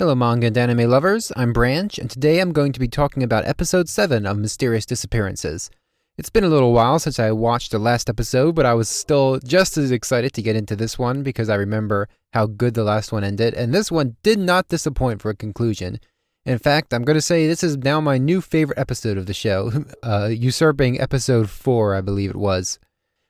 Hello manga and anime lovers, I'm Branch, and today I'm going to be talking about episode 7 of Mysterious Disappearances. It's been a little while since I watched the last episode, but I was still just as excited to get into this one because I remember how good the last one ended, and this one did not disappoint for a conclusion. In fact, I'm going to say this is now my new favorite episode of the show, usurping episode 4, I believe it was.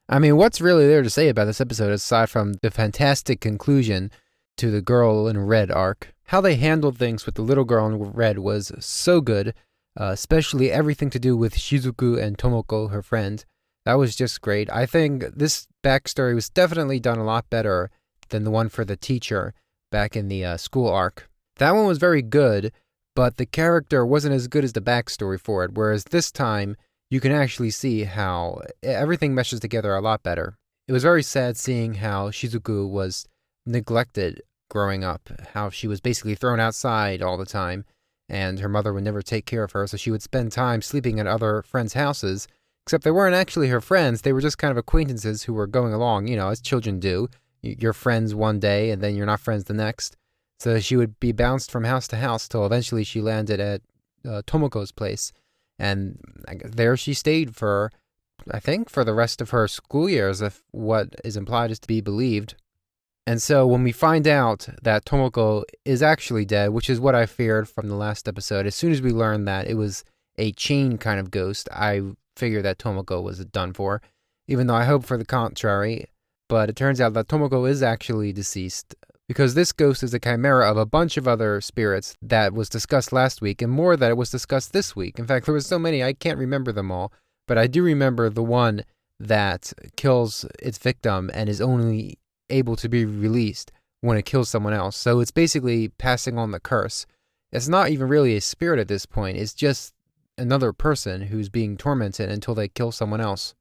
I mean, what's really there to say about this episode aside from the fantastic conclusion to the Girl in Red arc? How they handled things with the little girl in red was so good, especially everything to do with Shizuku and Tomoko, her friend. That was just great. I think this backstory was definitely done a lot better than the one for the teacher back in the school arc. That one was very good, but the character wasn't as good as the backstory for it, whereas this time you can actually see how everything meshes together a lot better. It was very sad seeing how Shizuku was neglected growing up, how she was basically thrown outside all the time, and her mother would never take care of her, so she would spend time sleeping at other friends' houses, except they weren't actually her friends, they were just kind of acquaintances who were going along, as children do. You're friends one day, and then you're not friends the next. So she would be bounced from house to house till eventually she landed at Tomoko's place, and there she stayed for, I think, for the rest of her school years, if what is implied is to be believed. And so when we find out that Tomoko is actually dead, which is what I feared from the last episode, as soon as we learned that it was a chain kind of ghost, I figured that Tomoko was done for, even though I hoped for the contrary. But it turns out that Tomoko is actually deceased, because this ghost is a chimera of a bunch of other spirits that was discussed last week, and more that was discussed this week. In fact, there were so many, I can't remember them all, but I do remember the one that kills its victim and is only able to be released when it kills someone else. So it's basically passing on the curse. It's not even really a spirit at this point. It's just another person who's being tormented until they kill someone else.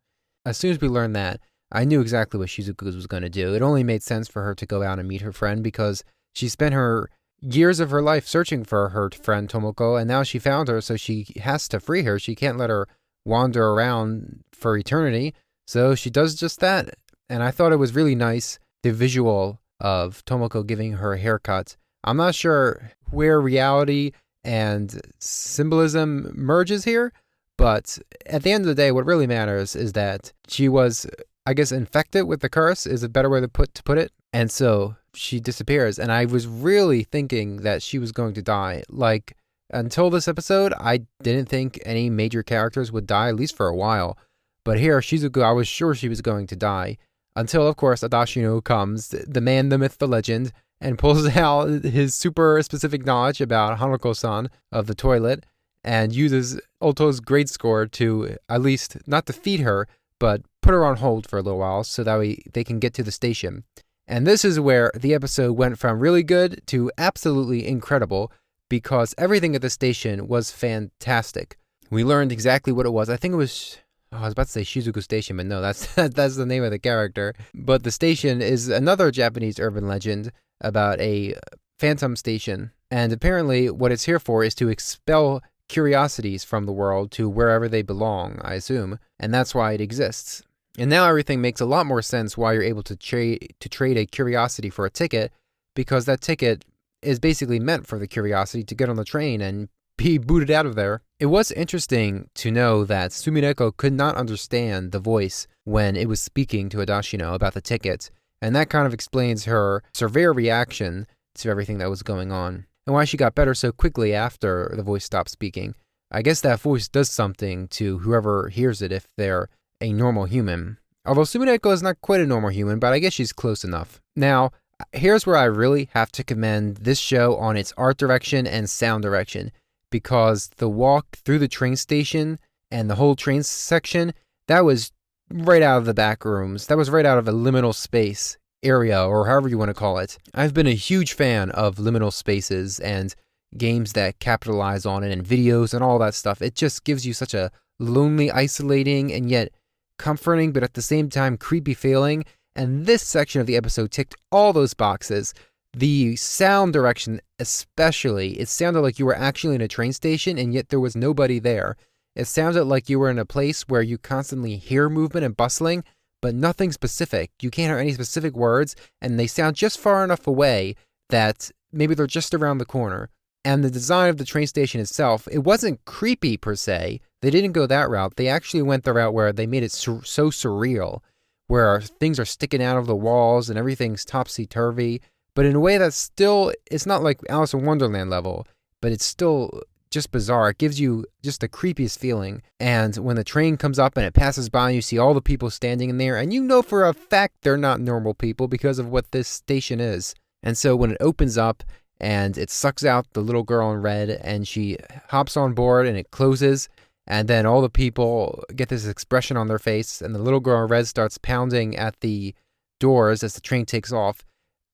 As soon as we learned that, I knew exactly what Shizuku was going to do. It only made sense for her to go out and meet her friend because she spent her years of her life searching for her friend Tomoko, and now she found her, so she has to free her. She can't let her wander around for eternity. So she does just that. And I thought it was really nice, the visual of Tomoko giving her a haircut. I'm not sure where reality and symbolism merges here, but at the end of the day, what really matters is that she was, I guess, infected with the curse is a better way to put it. And so she disappears. And I was really thinking that she was going to die. Like, until this episode, I didn't think any major characters would die, at least for a while. But here, Shizuku, I was sure she was going to die. Until, of course, Adashino comes, the man, the myth, the legend, and pulls out his super specific knowledge about Hanako-san of the toilet and uses Ulto's grade score to at least not defeat her, but put her on hold for a little while so that they can get to the station. And this is where the episode went from really good to absolutely incredible because everything at the station was fantastic. We learned exactly what it was. I think it was... I was about to say Shizuku Station, but no, that's the name of the character. But the station is another Japanese urban legend about a phantom station. And apparently what it's here for is to expel curiosities from the world to wherever they belong, I assume. And that's why it exists. And now everything makes a lot more sense why you're able to trade a curiosity for a ticket, because that ticket is basically meant for the curiosity to get on the train and be booted out of there. It was interesting to know that Sumineko could not understand the voice when it was speaking to Adashino about the tickets, and that kind of explains her severe reaction to everything that was going on, and why she got better so quickly after the voice stopped speaking. I guess that voice does something to whoever hears it if they're a normal human. Although Sumineko is not quite a normal human, but I guess she's close enough. Now, here's where I really have to commend this show on its art direction and sound direction. Because the walk through the train station and the whole train section, that was right out of the back rooms. That was right out of a liminal space area, or however you want to call it. I've been a huge fan of liminal spaces and games that capitalize on it and videos and all that stuff. It just gives you such a lonely, isolating, and yet comforting, but at the same time creepy feeling. And this section of the episode ticked all those boxes. The sound direction especially, it sounded like you were actually in a train station and yet there was nobody there. It sounded like you were in a place where you constantly hear movement and bustling, but nothing specific. You can't hear any specific words, and they sound just far enough away that maybe they're just around the corner. And the design of the train station itself, it wasn't creepy per se. They didn't go that route. They actually went the route where they made it so surreal, where things are sticking out of the walls and everything's topsy-turvy, but in a way that's still, it's not like Alice in Wonderland level, but it's still just bizarre. It gives you just the creepiest feeling. And when the train comes up and it passes by, you see all the people standing in there, and you know for a fact they're not normal people because of what this station is. And so when it opens up and it sucks out the little girl in red and she hops on board and it closes, and then all the people get this expression on their face and the little girl in red starts pounding at the doors as the train takes off.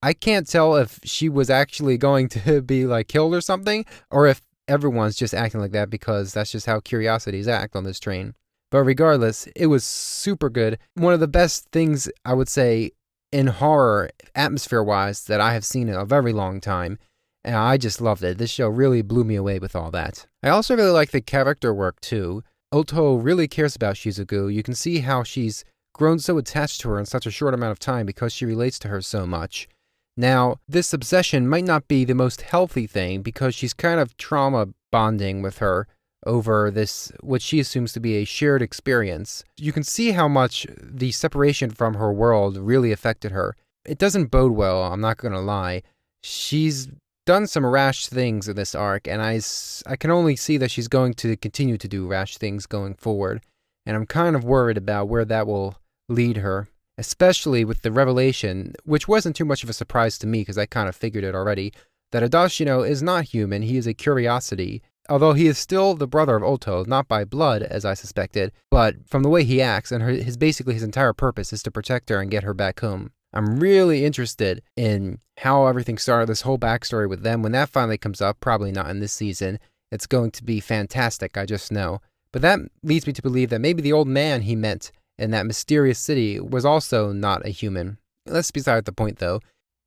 I can't tell if she was actually going to be like killed or something, or if everyone's just acting like that because that's just how curiosities act on this train. But regardless, it was super good. One of the best things I would say in horror, atmosphere-wise, that I have seen in a very long time. And I just loved it. This show really blew me away with all that. I also really like the character work too. Oto really cares about Shizuku. You can see how she's grown so attached to her in such a short amount of time because she relates to her so much. Now, this obsession might not be the most healthy thing because she's kind of trauma bonding with her over this, what she assumes to be a shared experience. You can see how much the separation from her world really affected her. It doesn't bode well, I'm not going to lie. She's done some rash things in this arc, and I can only see that she's going to continue to do rash things going forward. And I'm kind of worried about where that will lead her, especially with the revelation, which wasn't too much of a surprise to me because I kind of figured it already, that Adashino is not human, he is a curiosity. Although he is still the brother of Oto, not by blood, as I suspected, but from the way he acts, and basically his entire purpose is to protect her and get her back home. I'm really interested in how everything started, this whole backstory with them. When that finally comes up, probably not in this season, it's going to be fantastic, I just know. But that leads me to believe that maybe the old man he met in that mysterious city was also not a human. That's beside the point, though.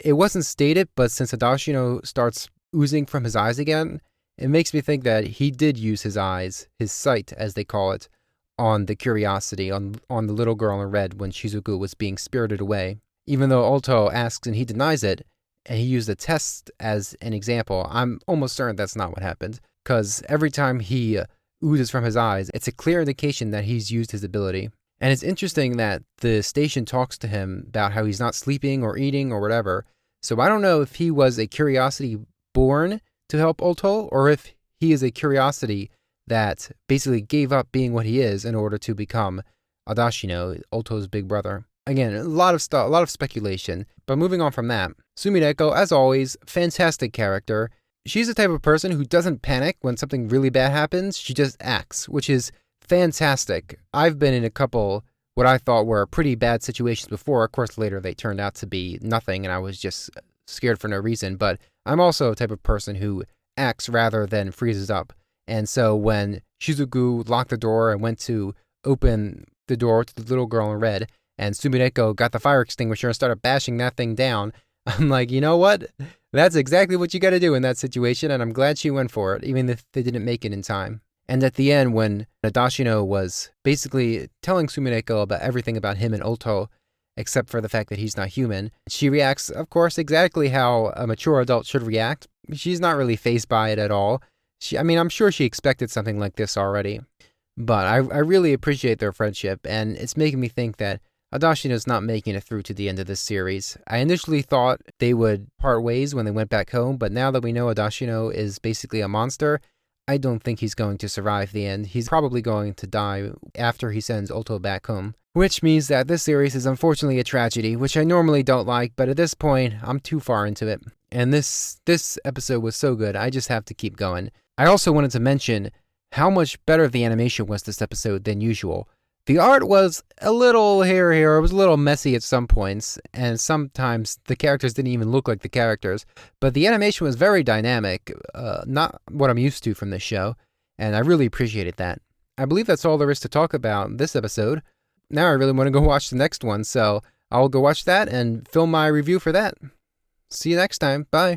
It wasn't stated, but since Adashino starts oozing from his eyes again, it makes me think that he did use his eyes, his sight, as they call it, on the curiosity, on the little girl in red when Shizuku was being spirited away. Even though Oto asks and he denies it, and he used a test as an example, I'm almost certain that's not what happened, because every time he oozes from his eyes, it's a clear indication that he's used his ability. And it's interesting that the station talks to him about how he's not sleeping or eating or whatever, so I don't know if he was a curiosity born to help Oto, or if he is a curiosity that basically gave up being what he is in order to become Adashino, Oto's big brother. Again, a lot of stuff, a lot of speculation, but moving on from that, Sumideko, as always, fantastic character. She's the type of person who doesn't panic when something really bad happens, she just acts, which is fantastic. I've been in a couple what I thought were pretty bad situations before. Of course, later they turned out to be nothing, and I was just scared for no reason, but I'm also a type of person who acts rather than freezes up. And so when Shizuku locked the door and went to open the door to the little girl in red, and Sumideko got the fire extinguisher and started bashing that thing down, I'm like, you know what? That's exactly what you got to do in that situation, and I'm glad she went for it, even if they didn't make it in time. And at the end, when Adashino was basically telling Sumideko about everything about him and Oto, except for the fact that he's not human, she reacts, of course, exactly how a mature adult should react. She's not really fazed by it at all. I'm sure she expected something like this already. But I really appreciate their friendship, and it's making me think that Adashino's not making it through to the end of this series. I initially thought they would part ways when they went back home, but now that we know Adashino is basically a monster, I don't think he's going to survive the end. He's probably going to die after he sends Oto back home. Which means that this series is unfortunately a tragedy, which I normally don't like, but at this point, I'm too far into it. And this episode was so good, I just have to keep going. I also wanted to mention how much better the animation was this episode than usual. The art was a little here, it was a little messy at some points, and sometimes the characters didn't even look like the characters, but the animation was very dynamic, not what I'm used to from this show, and I really appreciated that. I believe that's all there is to talk about in this episode. Now I really want to go watch the next one, so I'll go watch that and film my review for that. See you next time. Bye.